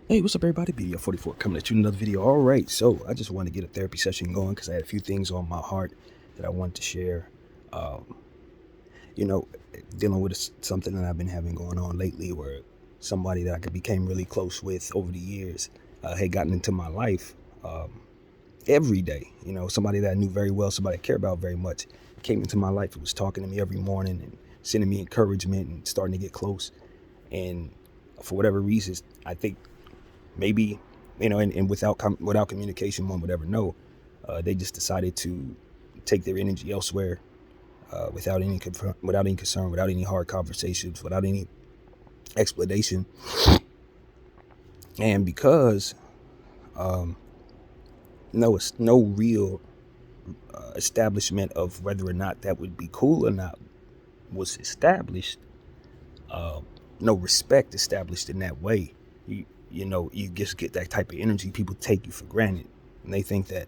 Hey, what's up, everybody? BDF 44 coming at you with another video. All right, so I just wanted to get a therapy session going because I had a few things on my heart that I wanted to share. Um, you know, Dealing with something that I've been having going on lately, where somebody that I became really close with over the years had gotten into my life every day. Somebody that I knew very well, somebody I care about very much, came into my life and was talking to me every morning and sending me encouragement and starting to get close. And for whatever reasons, I think maybe and without communication, one would ever know. They just decided to take their energy elsewhere, without any concern, without any hard conversations, without any explanation. And because no real establishment of whether or not that would be cool or not was established, no respect established in that way, you just get that type of energy. People take you for granted, and they think that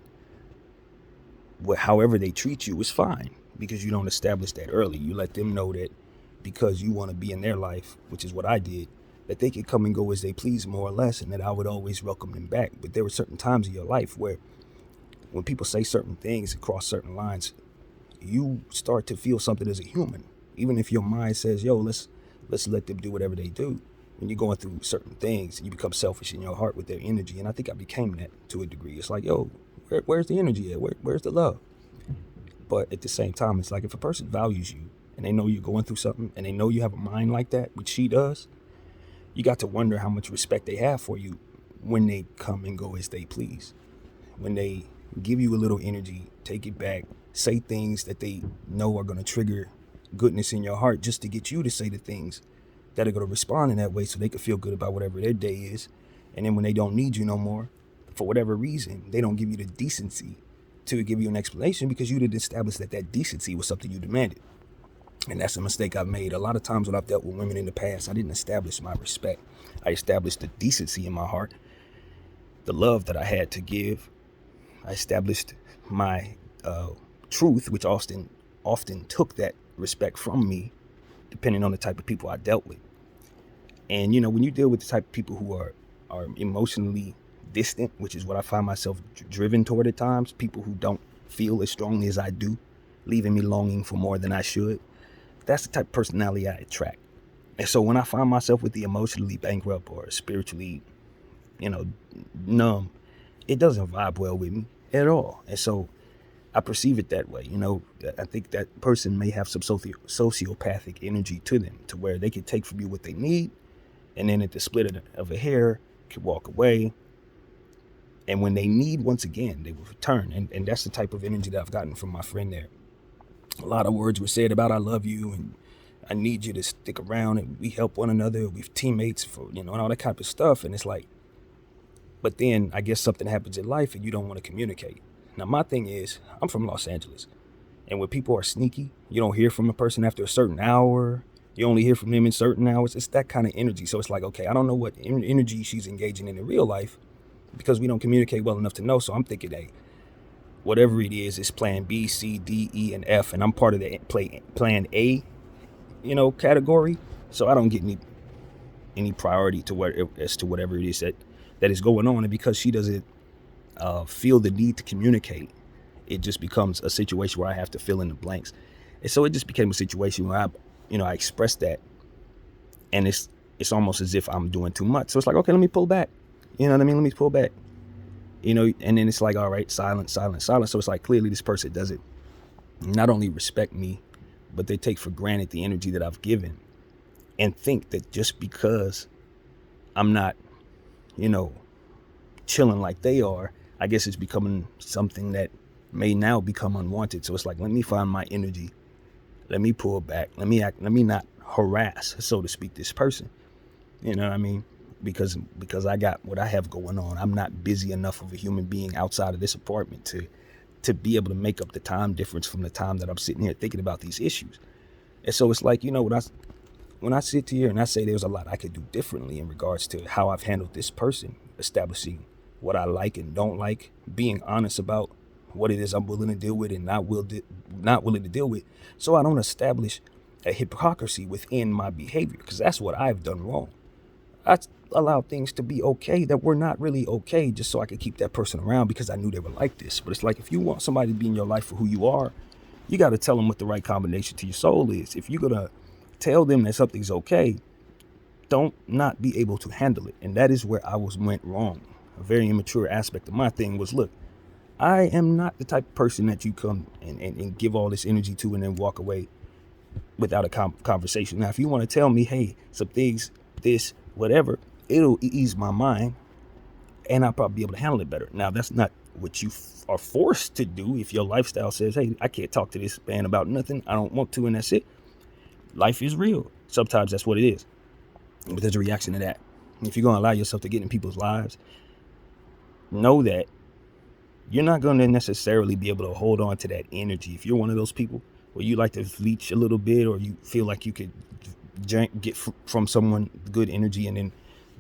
however they treat you is fine because you don't establish that early. You let them know that because you want to be in their life, which is what I did, that they could come and go as they please, more or less, and that I would always welcome them back. But there were certain times in your life where when people say certain things across certain lines, you start to feel something as a human. Even if your mind says, yo, let's let them do whatever they do. When you're going through certain things, you become selfish in your heart with their energy. And I think I became that to a degree. It's like, yo, where's the energy at? Where's the love? But at the same time, it's like if a person values you and they know you're going through something and they know you have a mind like that, which she does, you got to wonder how much respect they have for you when they come and go as they please. When they give you a little energy, take it back, say things that they know are going to trigger goodness in your heart just to get you to say the things that are going to respond in that way so they can feel good about whatever their day is. And then when they don't need you no more, for whatever reason, they don't give you the decency to give you an explanation because you didn't establish that decency was something you demanded. And that's a mistake I've made. A lot of times when I've dealt with women in the past, I didn't establish my respect. I established the decency in my heart, the love that I had to give. I established my truth, which often took that respect from me, depending on the type of people I dealt with. And when you deal with the type of people who are emotionally distant, which is what I find myself driven toward at times, people who don't feel as strongly as I do, leaving me longing for more than I should, that's the type of personality I attract. And so when I find myself with the emotionally bankrupt or spiritually, numb, it doesn't vibe well with me at all. And so I perceive it that way. I think that person may have some sociopathic energy to them, to where they can take from you what they need, and then at the split of a hair, can walk away. And when they need, once again, they will return. And that's the type of energy that I've gotten from my friend there. A lot of words were said about I love you and I need you to stick around and we help one another. We're teammates for, and all that kind of stuff. And it's like, but then I guess something happens in life and you don't want to communicate. Now, my thing is, I'm from Los Angeles. And when people are sneaky, you don't hear from a person after a certain hour. You only hear from them in certain hours. It's that kind of energy. So it's like, okay, I don't know what energy she's engaging in real life because we don't communicate well enough to know. So I'm thinking, hey, whatever it is, it's plan B, C, D, E, and F. And I'm part of the plan A, category. So I don't get any priority as to whatever it is that is going on. And because she doesn't feel the need to communicate, it just becomes a situation where I have to fill in the blanks. And so it just became a situation where I expressed that, and it's almost as if I'm doing too much. So it's like, okay, let me pull back. You know what I mean? Let me pull back. And then it's like, all right, silence. So it's like, clearly this person doesn't not only respect me, but they take for granted the energy that I've given and think that just because I'm not, chilling like they are, I guess it's becoming something that may now become unwanted. So it's like, let me find my energy. Let me pull back. Let me not harass, so to speak, this person. You know what I mean? Because I got what I have going on. I'm not busy enough of a human being outside of this apartment to be able to make up the time difference from the time that I'm sitting here thinking about these issues. And so it's like, when I sit here and I say there's a lot I could do differently in regards to how I've handled this person, establishing what I like and don't like, being honest about what it is I'm willing to deal with and not willing to deal with, so I don't establish a hypocrisy within my behavior, because that's what I've done wrong. allow things to be okay that were not really okay, just so I could keep that person around because I knew they were like this. But it's like, if you want somebody to be in your life for who you are, you got to tell them what the right combination to your soul is. If you're going to tell them that something's okay, don't not be able to handle it. And that is where went wrong. A very immature aspect of my thing was, look, I am not the type of person that you come and give all this energy to and then walk away without a conversation. Now, if you want to tell me, hey, some things, this, whatever, it'll ease my mind and I'll probably be able to handle it better. Now, that's not what you are forced to do. If your lifestyle says, hey, I can't talk to this man about nothing, I don't want to, and that's it. Life is real. Sometimes that's what it is. But there's a reaction to that. If you're going to allow yourself to get in people's lives, know that you're not going to necessarily be able to hold on to that energy. If you're one of those people where you like to leech a little bit, or you feel like you could get from someone good energy and then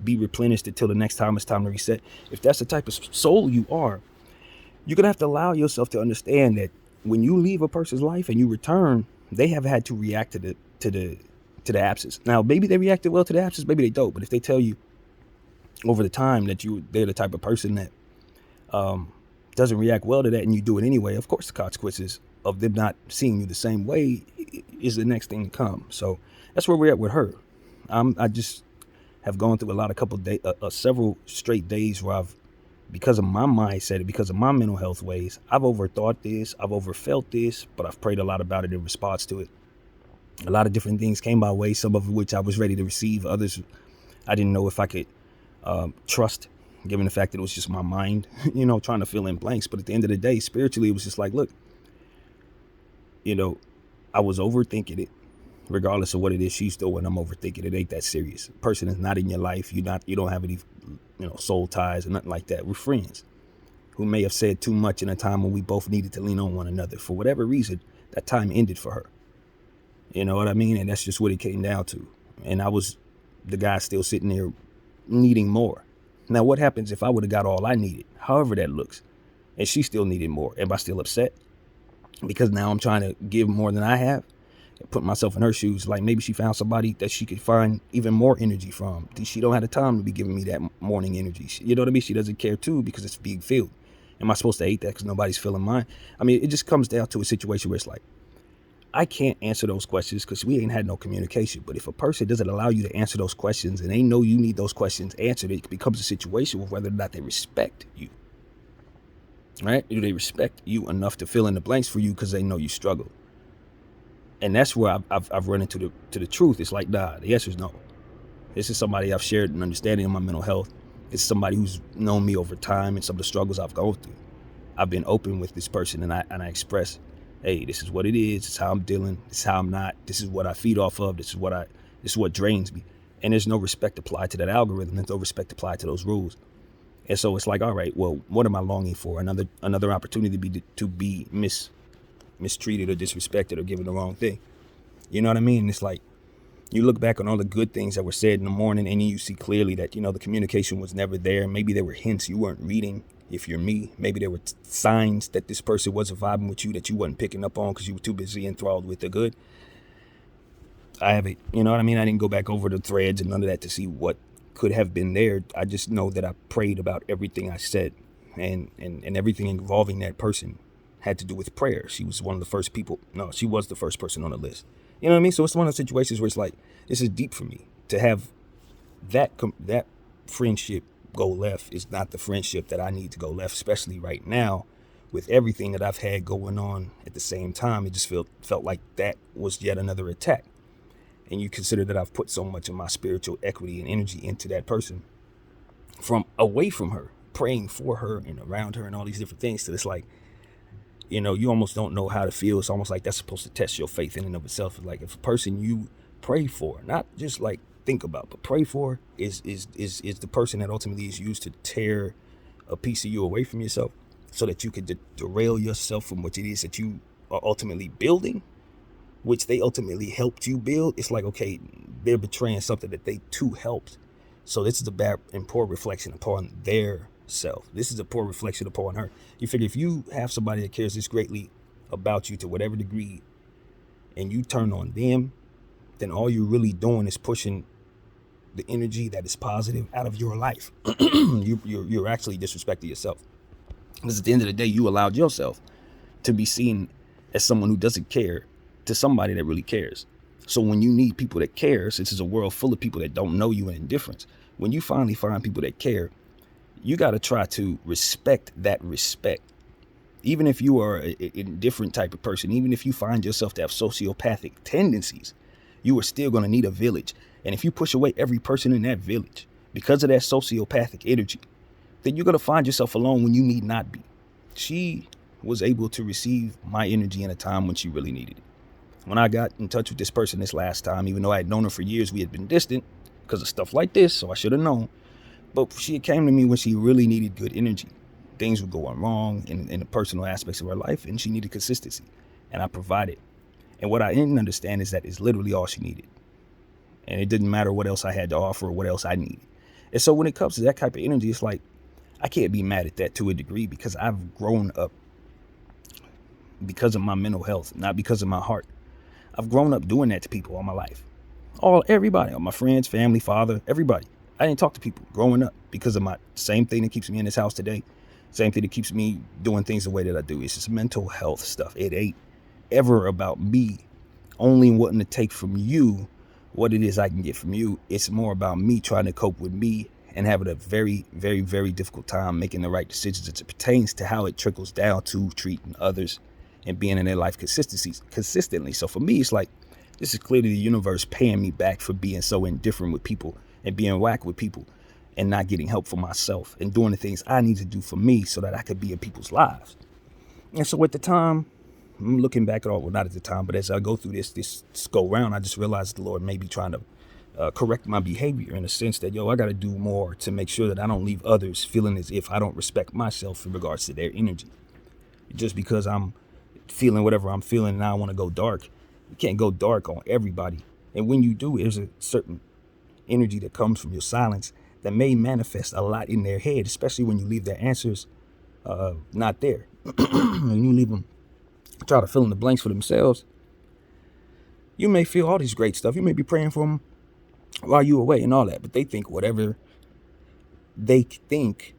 be replenished until the next time it's time to reset. If that's the type of soul you are, you're going to have to allow yourself to understand that when you leave a person's life and you return, they have had to react to the absence. Now, maybe they reacted well to the absence, maybe they don't. But if they tell you over the time that they're the type of person that doesn't react well to that, and you do it anyway, of course the consequences of them not seeing you the same way is the next thing to come. So that's where we're at with her. I just have gone through several straight days where because of my mindset, because of my mental health ways, I've overthought this, I've overfelt this, but I've prayed a lot about it in response to it. A lot of different things came my way, some of which I was ready to receive. Others I didn't know if I could trust, given the fact that it was just my mind, trying to fill in blanks. But at the end of the day, spiritually, it was just like, look, I was overthinking it. Regardless of what it is she's doing, I'm overthinking it. Ain't that serious. The person is not in your life. You don't have any, soul ties or nothing like that. We're friends who may have said too much in a time when we both needed to lean on one another. For whatever reason, that time ended for her. You know what I mean? And that's just what it came down to. And I was the guy still sitting there needing more. Now, what happens if I would have got all I needed, however that looks, and she still needed more? Am I still upset? Because now I'm trying to give more than I have. Put myself in her shoes. Like, maybe she found somebody that she could find even more energy from. She don't have the time to be giving me that morning energy. You know what I mean? She doesn't care too, because it's being filled. Am I supposed to hate that because nobody's feeling mine? I mean, it just comes down to a situation where it's like, I can't answer those questions because we ain't had no communication. But if a person doesn't allow you to answer those questions and they know you need those questions answered, it becomes a situation of whether or not they respect you. Right? Do they respect you enough to fill in the blanks for you because they know you struggle? And that's where I've run into the truth. It's like, nah, the answer is no. This is somebody I've shared an understanding of my mental health. It's somebody who's known me over time and some of the struggles I've gone through. I've been open with this person, and I express, hey, this is what it is. This is how I'm dealing. This is how I'm not. This is what I feed off of. This is what drains me. And there's no respect applied to that algorithm. There's no respect applied to those rules. And so it's like, all right, well, what am I longing for? Another opportunity to be mistreated or disrespected or given the wrong thing. You know what I mean? It's like, you look back on all the good things that were said in the morning, and you see clearly that, the communication was never there. Maybe there were hints you weren't reading. If you're me, maybe there were signs that this person wasn't vibing with you that you wasn't picking up on because you were too busy enthralled with the good. I haven't, you know what I mean? I didn't go back over the threads and none of that to see what could have been there. I just know that I prayed about everything I said, and everything involving that person had to do with prayer. She was one of the first people. No, she was the first person on the list. You know what I mean? So it's one of the situations where it's like, this is deep for me. To have that friendship go left is not the friendship that I need to go left, especially right now with everything that I've had going on at the same time. It just felt like that was yet another attack. And you consider that I've put so much of my spiritual equity and energy into that person from away from her, praying for her and around her and all these different things. So it's like, you almost don't know how to feel. It's almost like that's supposed to test your faith in and of itself. Like, if a person you pray for, not just like think about, but pray for, is the person that ultimately is used to tear a piece of you away from yourself so that you could derail yourself from what it is that you are ultimately building, which they ultimately helped you build. It's like, okay, they're betraying something that they too helped. So this is a bad and poor reflection upon their self. This is a poor reflection upon her. You figure if you have somebody that cares this greatly about you to whatever degree, and you turn on them, then all you're really doing is pushing the energy that is positive out of your life, you're actually disrespecting yourself. Because at the end of the day, you allowed yourself to be seen as someone who doesn't care to somebody that really cares. So when you need people that care, since it's a world full of people that don't know you and indifference, when you finally find people that care, you got to try to respect that respect. Even if you are a different type of person, even if you find yourself to have sociopathic tendencies, you are still going to need a village. And if you push away every person in that village because of that sociopathic energy, then you're going to find yourself alone when you need not be. She was able to receive my energy in a time when she really needed it. When I got in touch with this person this last time, even though I had known her for years, we had been distant because of stuff like this, so I should have known. But she came to me when she really needed good energy. Things were going wrong in the personal aspects of her life, and she needed consistency. And I provided. And what I didn't understand is that it's literally all she needed. And it didn't matter what else I had to offer or what else I needed. And so when it comes to that type of energy, it's like, I can't be mad at that to a degree because I've grown up because of my mental health, not because of my heart. I've grown up doing that to people all my life. Everybody, all my friends, family, father, everybody. I didn't talk to people growing up because of my same thing that keeps me in this house today. Same thing that keeps me doing things the way that I do. It's just mental health stuff. It ain't ever about me only wanting to take from you what it is I can get from you. It's more about me trying to cope with me and having a very, very, very difficult time making the right decisions as it pertains to how it trickles down to treating others and being in their life consistently. So for me, it's like, this is clearly the universe paying me back for being so indifferent with people and being whack with people and not getting help for myself and doing the things I need to do for me so that I could be in people's lives. And so at the time, I'm looking back at all, well, not at the time, but as I go through this go round, I just realized the Lord may be trying to correct my behavior in a sense that, I got to do more to make sure that I don't leave others feeling as if I don't respect myself in regards to their energy. Just because I'm feeling whatever I'm feeling and I want to go dark, you can't go dark on everybody. And when you do, there's a certain energy that comes from your silence that may manifest a lot in their head, especially when you leave their answers not there. When you leave them try to fill in the blanks for themselves, you may feel all this great stuff. You may be praying for them while you're away and all that, but they think whatever they think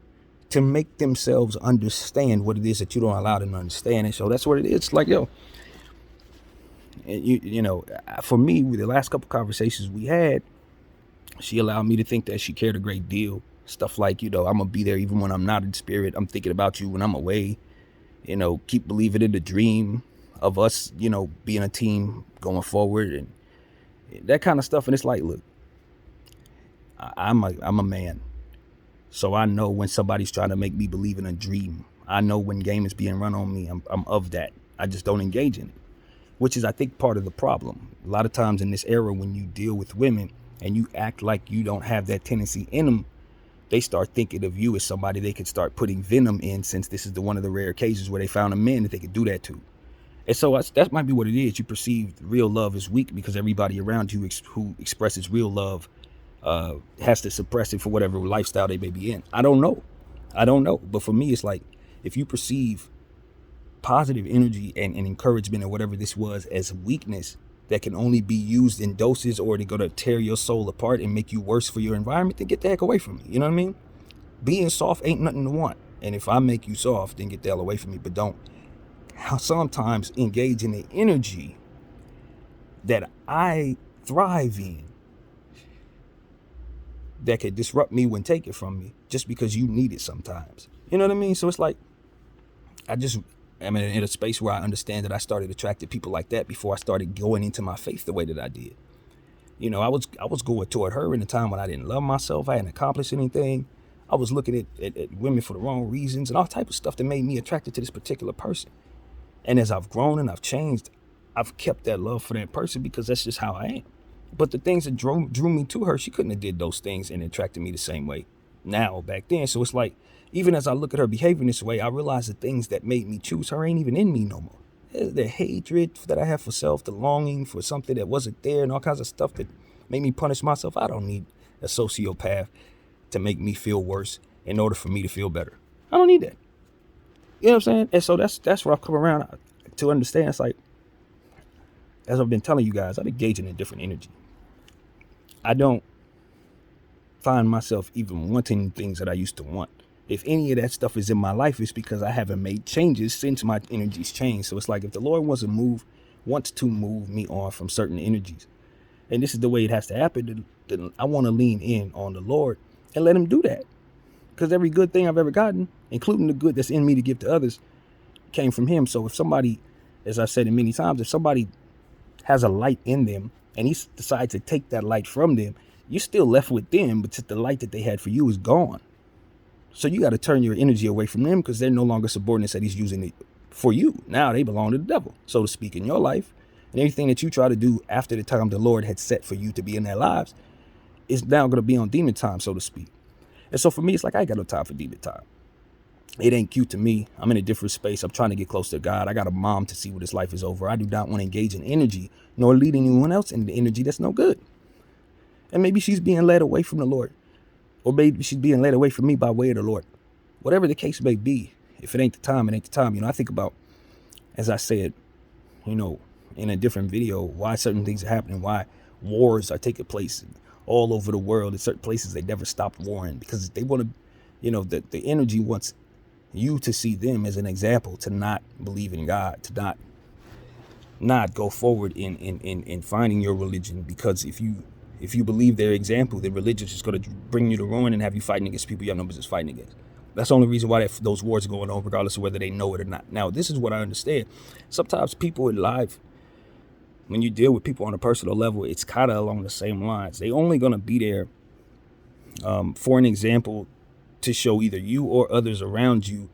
to make themselves understand what it is that you don't allow them to understand. And so that's what it is. It's like, for me, with the last couple conversations we had, she allowed me to think that she cared a great deal. Stuff like, I'm going to be there even when I'm not in spirit. I'm thinking about you when I'm away. Keep believing in the dream of us, being a team going forward and that kind of stuff. And it's like, look, I'm a man. So I know when somebody's trying to make me believe in a dream. I know when game is being run on me. I'm of that. I just don't engage in it, which is, I think, part of the problem. A lot of times in this era, when you deal with women and you act like you don't have that tendency in them, they start thinking of you as somebody they could start putting venom in, since this is one of the rare occasions where they found a man that they could do that to. And so that might be what it is. You perceive real love as weak because everybody around you who expresses real love has to suppress it for whatever lifestyle they may be in. I don't know. But for me, it's like, if you perceive positive energy and encouragement or whatever this was as weakness that can only be used in doses or to go to tear your soul apart and make you worse for your environment, then get the heck away from me. You know what I mean? Being soft ain't nothing to want. And if I make you soft, then get the hell away from me. But don't sometimes engage in the energy that I thrive in that could disrupt me when taken from me just because you need it sometimes. You know what I mean? So it's like, I'm in a space where I understand that I started attracting people like that before I started going into my faith the way that I did. I was going toward her in a time when I didn't love myself. I hadn't accomplished anything. I was looking at women for the wrong reasons and all type of stuff that made me attracted to this particular person. And as I've grown and I've changed, I've kept that love for that person because that's just how I am. But the things that drew me to her, she couldn't have did those things and attracted me the same way now back then. So it's like, even as I look at her behavior in this way, I realize the things that made me choose her ain't even in me no more. The hatred that I have for self, the longing for something that wasn't there, and all kinds of stuff that made me punish myself. I don't need a sociopath to make me feel worse in order for me to feel better. I don't need that. You know what I'm saying? And so that's where I've come around to understand. It's like, as I've been telling you guys, I'm engaging in different energy. I don't find myself even wanting things that I used to want. If any of that stuff is in my life, it's because I haven't made changes since my energies changed. So it's like if the Lord wants to move me on from certain energies, and this is the way it has to happen, then I want to lean in on the Lord and let him do that. Because every good thing I've ever gotten, including the good that's in me to give to others, came from him. So if somebody, as I said it many times, if somebody has a light in them and he decides to take that light from them, you're still left with them, but just the light that they had for you is gone. So you got to turn your energy away from them because they're no longer subordinates that he's using it for you. Now they belong to the devil, so to speak, in your life. And everything that you try to do after the time the Lord had set for you to be in their lives is now going to be on demon time, so to speak. And so for me, it's like I ain't got no time for demon time. It ain't cute to me. I'm in a different space. I'm trying to get close to God. I got a mom to see what this life is over. I do not want to engage in energy nor lead anyone else in the energy that's no good. And maybe she's being led away from the Lord. Or maybe she's being led away from me by way of the Lord. Whatever the case may be, if it ain't the time, it ain't the time. I think about, as I said, in a different video, why certain things are happening, why wars are taking place all over the world. In certain places, they never stop warring because they want to, the energy wants you to see them as an example to not believe in God, to not go forward in finding your religion. Because if you believe their example, then religion is just going to bring you to ruin and have you fighting against people you have no business fighting against. That's the only reason why those wars are going on, regardless of whether they know it or not. Now, this is what I understand. Sometimes people in life, when you deal with people on a personal level, it's kind of along the same lines. They only going to be there for an example to show either you or others around you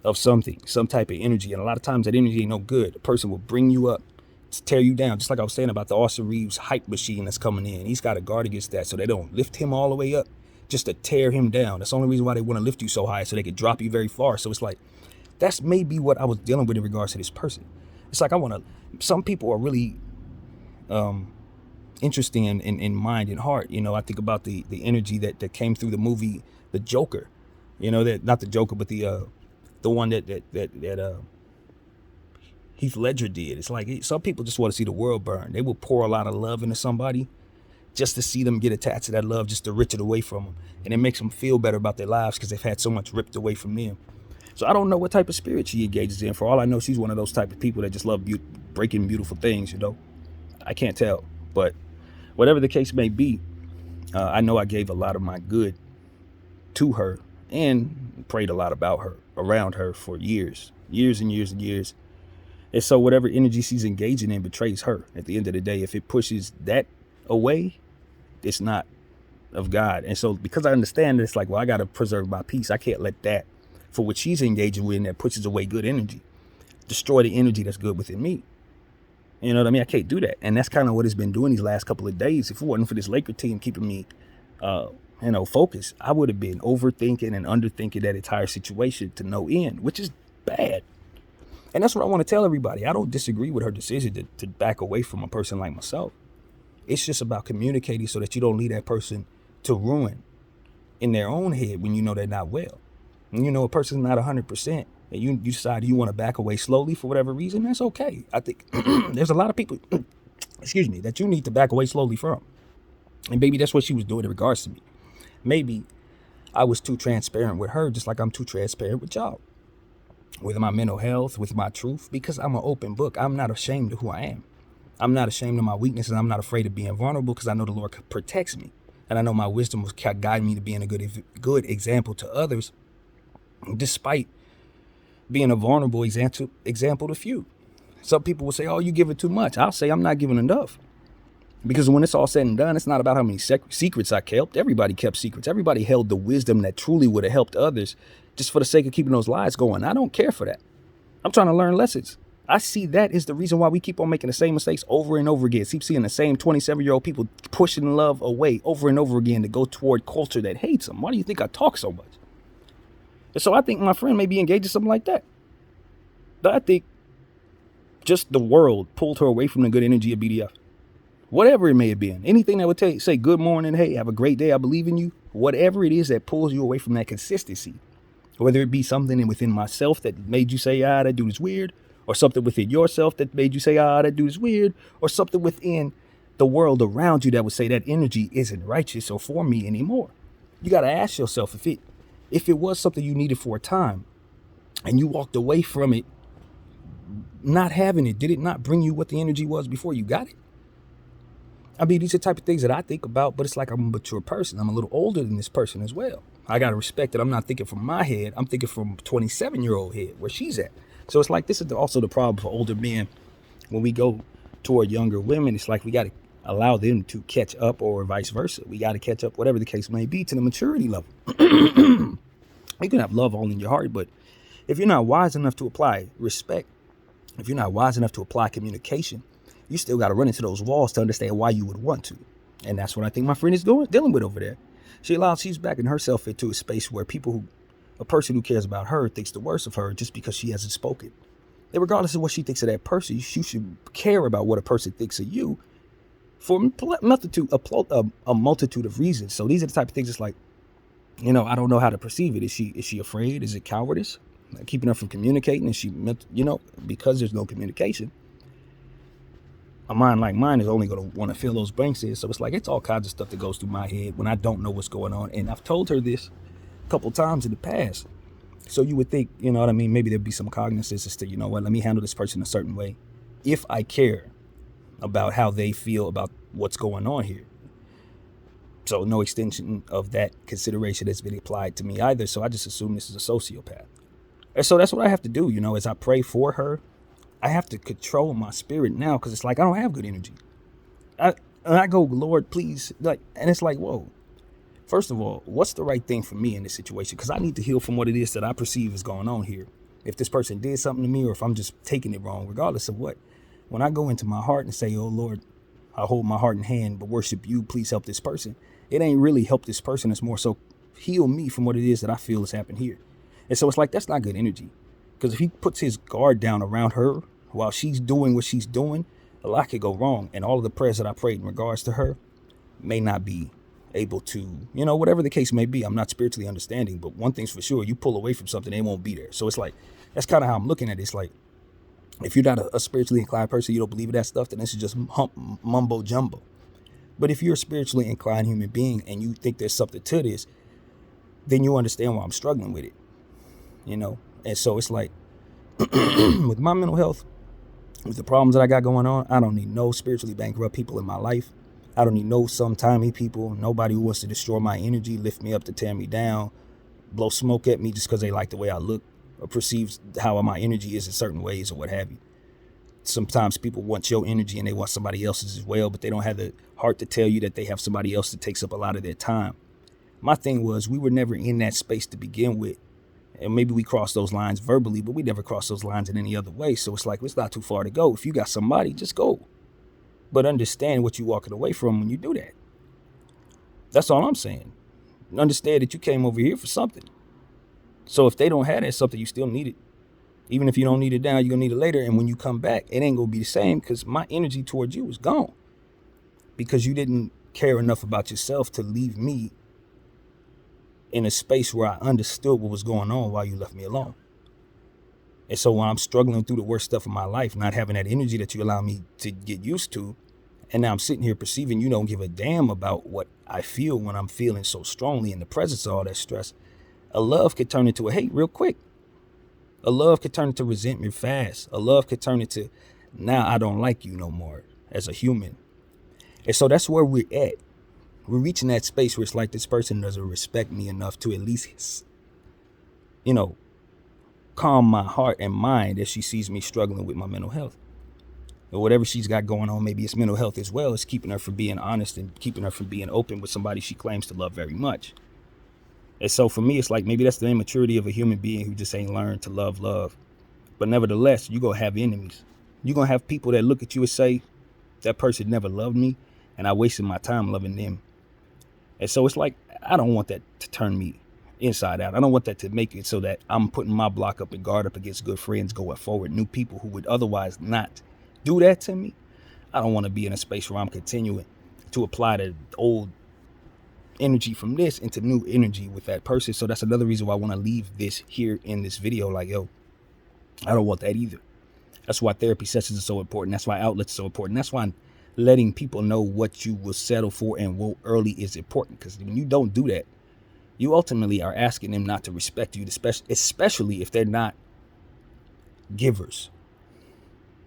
of something, some type of energy. And a lot of times that energy ain't no good. A person will bring you up to tear you down. Just like I was saying about the Austin Reeves hype machine that's coming in. He's got to guard against that so they don't lift him all the way up just to tear him down. That's the only reason why they want to lift you so high, so they can drop you very far. So it's like, that's maybe what I was dealing with in regards to this person. It's like some people are really interesting in mind and heart. I think about the energy that came through the movie The Joker. That not the Joker, but the one that Heath Ledger did. It's like some people just want to see the world burn. They will pour a lot of love into somebody just to see them get attached to that love, just to rip it away from them. And it makes them feel better about their lives because they've had so much ripped away from them. So I don't know what type of spirit she engages in. For all I know, she's one of those type of people that just love breaking beautiful things, I can't tell. But whatever the case may be, I know I gave a lot of my good to her and prayed a lot about her, around her for years and years and years. And so whatever energy she's engaging in betrays her. At the end of the day, if it pushes that away, it's not of God. And so because I understand it's like, well, I got to preserve my peace. I can't let that, for what she's engaging with, that pushes away good energy, destroy the energy that's good within me. You know what I mean? I can't do that. And that's kind of what it's been doing these last couple of days. If it wasn't for this Laker team keeping me, focused, I would have been overthinking and underthinking that entire situation to no end, which is bad. And that's what I want to tell everybody. I don't disagree with her decision to back away from a person like myself. It's just about communicating so that you don't lead that person to ruin in their own head when you know they're not well. And a person's not 100%, and you decide you want to back away slowly for whatever reason, that's okay. I think there's a lot of people, that you need to back away slowly from. And maybe that's what she was doing in regards to me. Maybe I was too transparent with her, just like I'm too transparent with y'all. With my mental health, with my truth, because I'm an open book. I'm not ashamed of who I am. I'm not ashamed of my weaknesses. I'm not afraid of being vulnerable because I know the Lord protects me. And I know my wisdom will guide me to being a good example to others, despite being a vulnerable example to few. Some people will say, oh, you give it too much. I'll say I'm not giving enough. Because when it's all said and done, it's not about how many secrets I kept. Everybody kept secrets. Everybody held the wisdom that truly would have helped others just for the sake of keeping those lives going. I don't care for that. I'm trying to learn lessons. I see that is the reason why we keep on making the same mistakes over and over again. Keep seeing the same 27-year-old people pushing love away over and over again to go toward culture that hates them. Why do you think I talk so much? And so I think my friend may be engaged in something like that. But I think just the world pulled her away from the good energy of BDF. Whatever it may have been. Anything that would say good morning, hey, have a great day, I believe in you. Whatever it is that pulls you away from that consistency. Whether it be something within myself that made you say, that dude is weird. Or something within yourself that made you say, that dude is weird. Or something within the world around you that would say that energy isn't righteous or for me anymore. You got to ask yourself, if it was something you needed for a time and you walked away from it, not having it, did it not bring you what the energy was before you got it? I mean, these are the type of things that I think about, but it's like I'm a mature person. I'm a little older than this person as well. I got to respect that I'm not thinking from my head. I'm thinking from 27-year-old head, where she's at. So it's like, this is also the problem for older men. When we go toward younger women, it's like we got to allow them to catch up, or vice versa. We got to catch up, whatever the case may be, to the maturity level. You can have love all in your heart, but if you're not wise enough to apply respect, if you're not wise enough to apply communication, you still got to run into those walls to understand why you would want to. And that's what I think my friend is dealing with over there. She's backing herself into a space where a person who cares about her thinks the worst of her just because she hasn't spoken. And regardless of what she thinks of that person, you should care about what a person thinks of you for a multitude of reasons. So these are the type of things. It's like, I don't know how to perceive it. Is she afraid? Is it cowardice? Keeping her from communicating? Is she, because there's no communication, a mind like mine is only going to want to fill those blanks in. So it's like, it's all kinds of stuff that goes through my head when I don't know what's going on. And I've told her this a couple times in the past. So you would think, maybe there'd be some cognizance as to, let me handle this person a certain way if I care about how they feel about what's going on here. So no extension of that consideration has been applied to me either. So I just assume this is a sociopath. And so that's what I have to do, as I pray for her. I have to control my spirit now, because it's like I don't have good energy. I go, Lord, please. And it's like, whoa. First of all, what's the right thing for me in this situation? Because I need to heal from what it is that I perceive is going on here. If this person did something to me, or if I'm just taking it wrong, regardless of what. When I go into my heart and say, oh, Lord, I hold my heart in hand, but worship you, please help this person. It ain't really help this person. It's more so heal me from what it is that I feel has happened here. And so it's like, that's not good energy. Because if he puts his guard down around her while she's doing what she's doing, a lot could go wrong. And all of the prayers that I prayed in regards to her may not be able to, whatever the case may be. I'm not spiritually understanding, but one thing's for sure, you pull away from something, they won't be there. So it's like, that's kind of how I'm looking at it. It's like, if you're not a spiritually inclined person, you don't believe in that stuff, then this is just mumbo jumbo. But if you're a spiritually inclined human being and you think there's something to this, then you understand why I'm struggling with it, And so it's like, with my mental health, with the problems that I got going on, I don't need no spiritually bankrupt people in my life. I don't need no sometimey people, nobody who wants to destroy my energy, lift me up to tear me down, blow smoke at me just because they like the way I look or perceive how my energy is in certain ways or what have you. Sometimes people want your energy and they want somebody else's as well, but they don't have the heart to tell you that they have somebody else that takes up a lot of their time. My thing was, we were never in that space to begin with. And maybe we crossed those lines verbally, but we never crossed those lines in any other way. So it's like, it's not too far to go. If you got somebody, just go. But understand what you're walking away from when you do that. That's all I'm saying. Understand that you came over here for something. So if they don't have that something, you still need it. Even if you don't need it now, you're going to need it later. And when you come back, it ain't going to be the same, because my energy towards you is gone. Because you didn't care enough about yourself to leave me in a space where I understood what was going on while you left me alone. And so when I'm struggling through the worst stuff of my life, not having that energy that you allow me to get used to, and now I'm sitting here perceiving you don't give a damn about what I feel when I'm feeling so strongly in the presence of all that stress, a love could turn into a hate real quick. A love could turn into resentment fast. A love could turn into, now I don't like you no more as a human. And so that's where we're at. We're reaching that space where it's like, this person doesn't respect me enough to at least, calm my heart and mind as she sees me struggling with my mental health. Or whatever she's got going on, maybe it's mental health as well. It's keeping her from being honest and keeping her from being open with somebody she claims to love very much. And so for me, it's like, maybe that's the immaturity of a human being who just ain't learned to love. But nevertheless, you're going to have enemies. You're going to have people that look at you and say, that person never loved me, and I wasted my time loving them. And so it's like, I don't want that to turn me inside out. I don't want that to make it so that I'm putting my block up and guard up against good friends going forward, new people who would otherwise not do that to me. I don't want to be in a space where I'm continuing to apply the old energy from this into new energy with that person. So that's another reason why I want to leave this here in this video. Like, yo, I don't want that either. That's why therapy sessions are so important. That's why outlets are so important. That's why letting people know what you will settle for and what early is important. Because when you don't do that, you ultimately are asking them not to respect you, especially if they're not givers.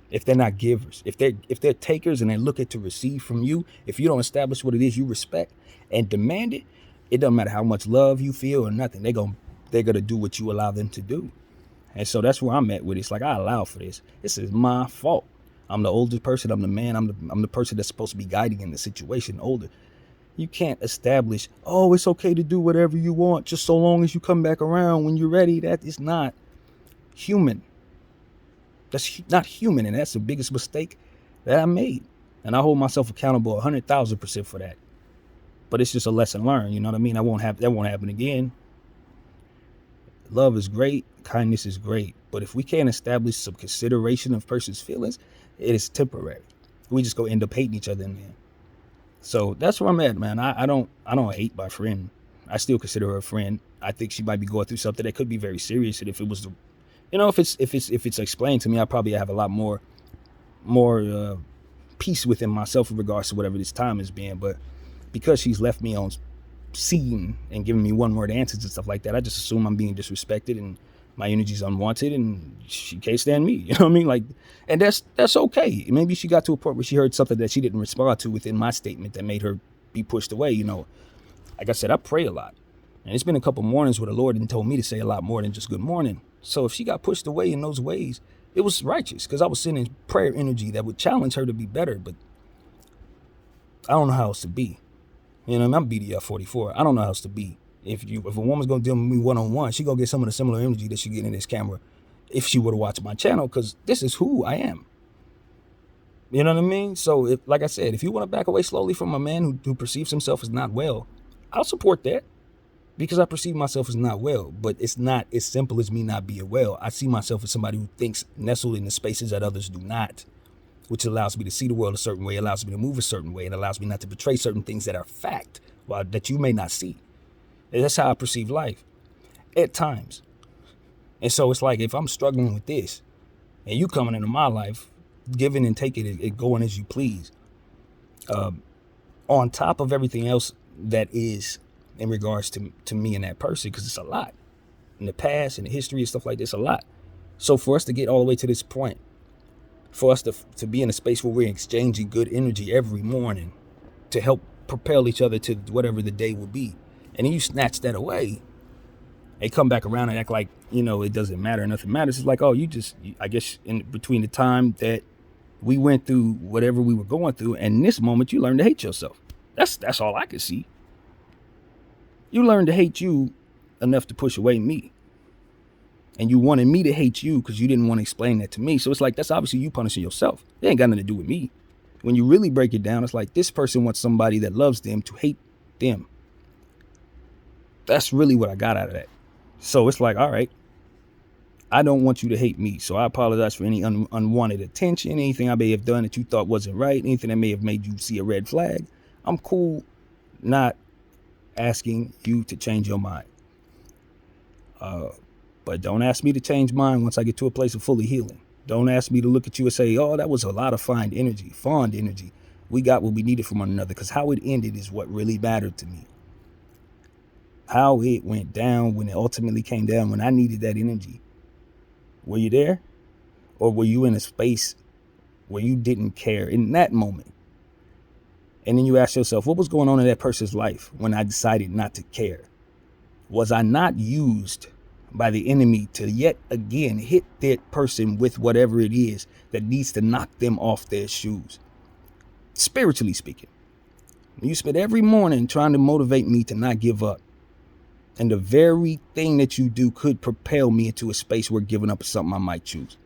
If they're not givers, if they're takers and they're looking to receive from you, if you don't establish what it is you respect and demand it, it doesn't matter how much love you feel or nothing. They're gonna do what you allow them to do. And so that's where I'm at with it. It's like, I allow for this. This is my fault. I'm the oldest person. I'm the man. I'm the person that's supposed to be guiding in the situation. Older. You can't establish, oh, it's okay to do whatever you want just so long as you come back around when you're ready. That is not human. That's not human, and that's the biggest mistake that I made. And I hold myself accountable 100,000% for that. But it's just a lesson learned, you know what I mean? That won't happen again. Love is great, kindness is great, but if we can't establish some consideration of person's feelings, it is temporary. We just go end up hating each other in the end. So that's where I'm at, man. I don't hate my friend. I still consider her a friend. I think she might be going through something that could be very serious, and if it was the if it's explained to me, I probably have a lot more peace within myself in regards to whatever this time has been. But because she's left me on scene and giving me one word answers and stuff like that, I just assume I'm being disrespected and my energy's unwanted, and she can't stand me. You know what I mean? Like, and that's okay. Maybe she got to a point where she heard something that she didn't respond to within my statement that made her be pushed away. You know, like I said, I pray a lot, and it's been a couple mornings where the Lord didn't told me to say a lot more than just good morning. So if she got pushed away in those ways, it was righteous, because I was sending prayer energy that would challenge her to be better. But I don't know how else to be. You know, I'm BDF 44. I don't know how else to be. If a woman's gonna deal with me one-on-one, she gonna get some of the similar energy that she get in this camera if she were to watch my channel, because this is who I am. You know what I mean? So, if, like I said, if you want to back away slowly from a man who perceives himself as not well, I'll support that, because I perceive myself as not well. But it's not as simple as me not being well. I see myself as somebody who thinks nestled in the spaces that others do not, which allows me to see the world a certain way, allows me to move a certain way, and allows me not to betray certain things that are fact, that you may not see. And that's how I perceive life at times. And so it's like, if I'm struggling with this and you coming into my life, giving and taking it going as you please, on top of everything else that is in regards to me and that person, because it's a lot in the past and the history and stuff like this, a lot. So for us to get all the way to this point, for us to be in a space where we're exchanging good energy every morning to help propel each other to whatever the day will be, and then you snatch that away, they come back around and act like, you know, it doesn't matter, nothing matters. It's like, oh, I guess in between the time that we went through whatever we were going through and this moment, you learn to hate yourself. That's all I could see. You learned to hate you enough to push away me. And you wanted me to hate you because you didn't want to explain that to me. So it's like, that's obviously you punishing yourself. It ain't got nothing to do with me. When you really break it down, it's like, this person wants somebody that loves them to hate them. That's really what I got out of that. So it's like, all right, I don't want you to hate me. So I apologize for any unwanted attention, anything I may have done that you thought wasn't right, anything that may have made you see a red flag. I'm cool not asking you to change your mind. But don't ask me to change mine once I get to a place of fully healing. Don't ask me to look at you and say, oh, that was a lot of fond energy. We got what we needed from one another, because how it ended is what really mattered to me. How it went down, when it ultimately came down, when I needed that energy. Were you there? Or were you in a space where you didn't care in that moment? And then you ask yourself, what was going on in that person's life when I decided not to care? Was I not used by the enemy to yet again hit that person with whatever it is that needs to knock them off their shoes? Spiritually speaking, you spend every morning trying to motivate me to not give up. And the very thing that you do could propel me into a space where giving up is something I might choose.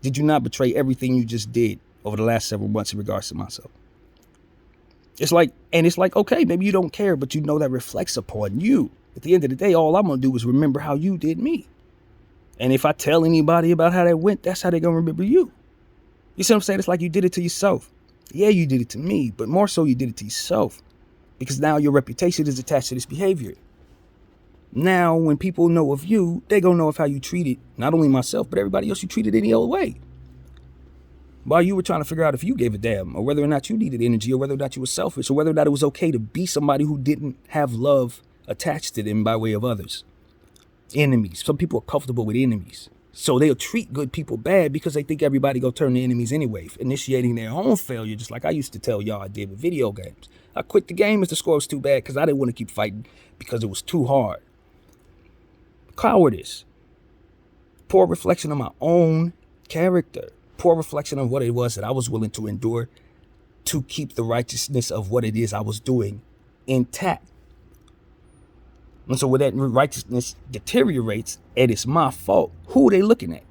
Did you not betray everything you just did over the last several months in regards to myself? It's like, okay, maybe you don't care, but you know that reflects upon you. At the end of the day, all I'm going to do is remember how you did me. And if I tell anybody about how that went, that's how they're going to remember you. You see what I'm saying? It's like you did it to yourself. Yeah, you did it to me, but more so you did it to yourself, because now your reputation is attached to this behavior. Now, when people know of you, they're going to know of how you treated not only myself, but everybody else you treated any other way. While you were trying to figure out if you gave a damn, or whether or not you needed energy, or whether or not you were selfish, or whether or not it was okay to be somebody who didn't have love attached to them by way of others. Enemies. Some people are comfortable with enemies. So they'll treat good people bad because they think everybody go turn to enemies anyway, initiating their own failure, just like I used to tell y'all I did with video games. I quit the game as the score was too bad because I didn't want to keep fighting because it was too hard. Cowardice. Poor reflection of my own character. Poor reflection of what it was that I was willing to endure to keep the righteousness of what it is I was doing intact. And so when that righteousness deteriorates and it's my fault, who are they looking at?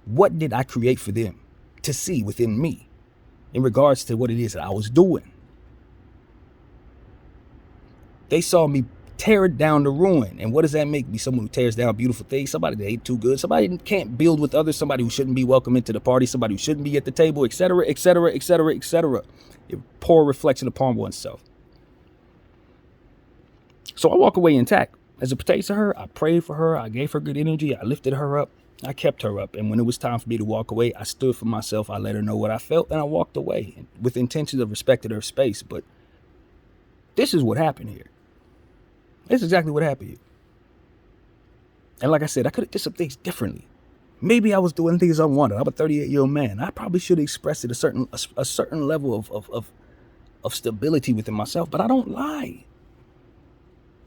What did I create for them to see within me in regards to what it is that I was doing? They saw me tear it down to ruin. And what does that make me? Someone who tears down beautiful things, somebody that ain't too good, somebody who can't build with others, somebody who shouldn't be welcome into the party, somebody who shouldn't be at the table, etc., etc., etc., etc. A poor reflection upon oneself. So I walk away intact. As it pertains to her, I prayed for her. I gave her good energy. I lifted her up. I kept her up. And when it was time for me to walk away, I stood for myself. I let her know what I felt, and I walked away with intentions of respecting her space. But this is what happened here. This is exactly what happened here. And like I said, I could have did some things differently. Maybe I was doing things unwanted. I'm a 38-year-old man. I probably should have expressed it a certain level of stability within myself, but I don't lie.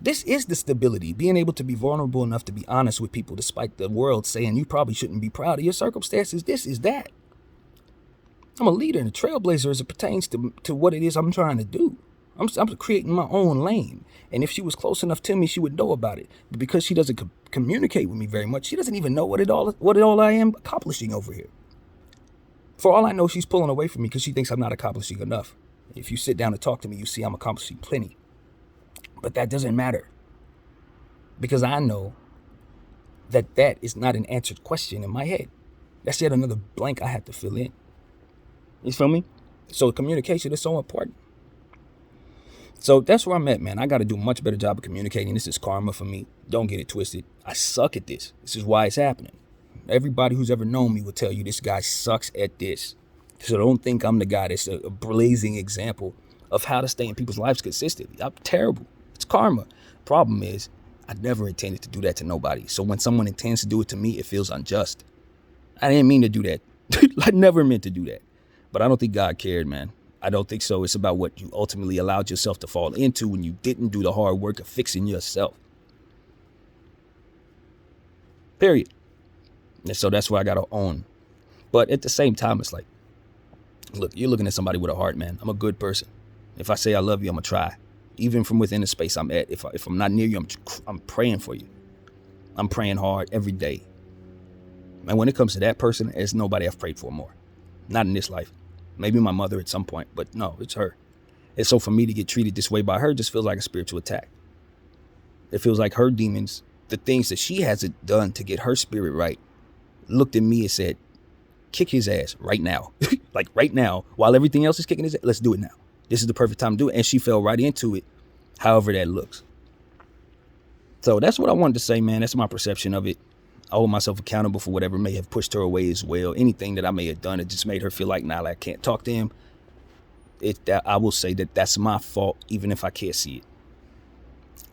This is the stability, being able to be vulnerable enough to be honest with people despite the world saying you probably shouldn't be proud of your circumstances. This is that. I'm a leader and a trailblazer as it pertains to what it is I'm trying to do. I'm creating my own lane. And if she was close enough to me, she would know about it. But because she doesn't communicate with me very much, she doesn't even know what it all I am accomplishing over here. For all I know, she's pulling away from me because she thinks I'm not accomplishing enough. If you sit down and talk to me, you see I'm accomplishing plenty. But that doesn't matter. Because I know that is not an answered question in my head. That's yet another blank I have to fill in. You feel me? So communication is so important. So that's where I'm at, man. I got to do a much better job of communicating. This is karma for me. Don't get it twisted. I suck at this. This is why it's happening. Everybody who's ever known me will tell you this guy sucks at this. So don't think I'm the guy that's a blazing example of how to stay in people's lives consistently. I'm terrible. It's karma. Problem is, I never intended to do that to nobody. So when someone intends to do it to me, it feels unjust. I didn't mean to do that. I never meant to do that. But I don't think God cared, man. I don't think so. It's about what you ultimately allowed yourself to fall into when you didn't do the hard work of fixing yourself. Period. And so that's what I got to own. But at the same time, it's like, look, you're looking at somebody with a heart, man. I'm a good person. If I say I love you, I'm going to try. Even from within the space I'm at. If I'm not near you, I'm praying for you. I'm praying hard every day. And when it comes to that person, there's nobody I've prayed for more. Not in this life. Maybe my mother at some point, but no, it's her. And so for me to get treated this way by her just feels like a spiritual attack. It feels like her demons, the things that she hasn't done to get her spirit right, looked at me and said, kick his ass right now. Like right now, while everything else is kicking his ass, let's do it now. This is the perfect time to do it. And she fell right into it, however that looks. So that's what I wanted to say, man. That's my perception of it. I hold myself accountable for whatever may have pushed her away as well. Anything that I may have done that just made her feel like, nah, I can't talk to him. I will say that that's my fault, even if I can't see it.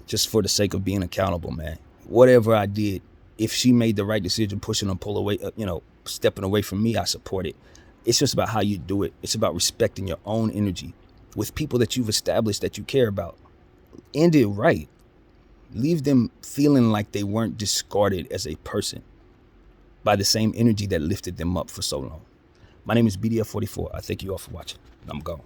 Just for the sake of being accountable, man. Whatever I did, if she made the right decision, pushing or pull away, stepping away from me, I support it. It's just about how you do it. It's about respecting your own energy with people that you've established that you care about. End it right. Leave them feeling like they weren't discarded as a person by the same energy that lifted them up for so long. My name is BDF 44. I thank you all for watching. I'm gone.